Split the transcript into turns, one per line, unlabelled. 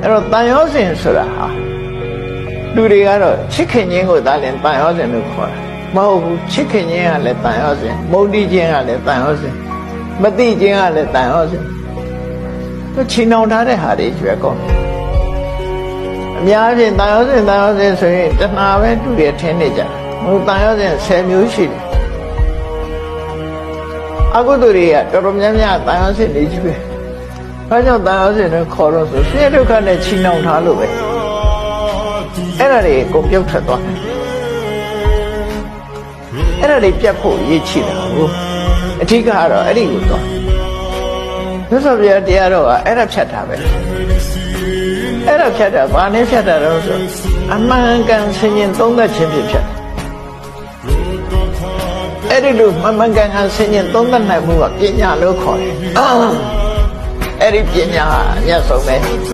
အဲ့တော့တန်ရောစဉ်ဆိုတာဟာလူတွေကတော့ချစ်ခင်ခြင်းကိုသာလျှင်တန်ရောစဉ်လို့ခေါ်တာမဟုတ်ဘူးချစ်ခင်ခြင်းကလည်းတန်ရောစဉ်မုန်းတီးခြင်းကလည်းတန်ရောစဉ်မသိခြင်းကလည်းတန်ရောစဉ်သူချီနှောင်ထားတဲ့ဟာတွေကျွဲကောင်းအများဖြင့်တန်ရောစဉ်ဆိုရင်တဏှာပဲတူရထင်းနေကြမဟုတ်တန်ရောစဉ်10မျိုးရှိတယ်အကုသိုလ်တွေကတော်တော်များများတန်ရောစဉ်နေကြီးပဲဘာကြောင့်တန်ရောစဉ်နဲ့ခေါ်တော့ဆိုဆင်းရဲဒုက္ခနဲ့ချီနှောင်ထားလို့ပဲအဲ့ဒါတွေကုန်ပြုတ်ထွက်သွားတယ်အဲ့ဒါတွေပြတ်ဖို့ရည်ချီတာဟုတ်အထူးကတော့အဲ့ဒီကိုသွားမြတ်စွာဘုရားတရားတော်ကအဲ့ဒါဖြတ်တာပဲအဲ့ဒါဖြတ်တာဘာနဲ့ဖြတ်တာတော့ဆိုအမှန်ကန်ဆင်ញင်သုံးသပ်ခြင်းဖြင့်ဖြတ်အဲ့ဒီလိုမှန်ကန်ဆင်ញင်သုံးသပ်နိုင်မှုကပညာလို့ခေါ်တယ်အဲ့ဒီပညာအမြတ်ဆုံးပဲ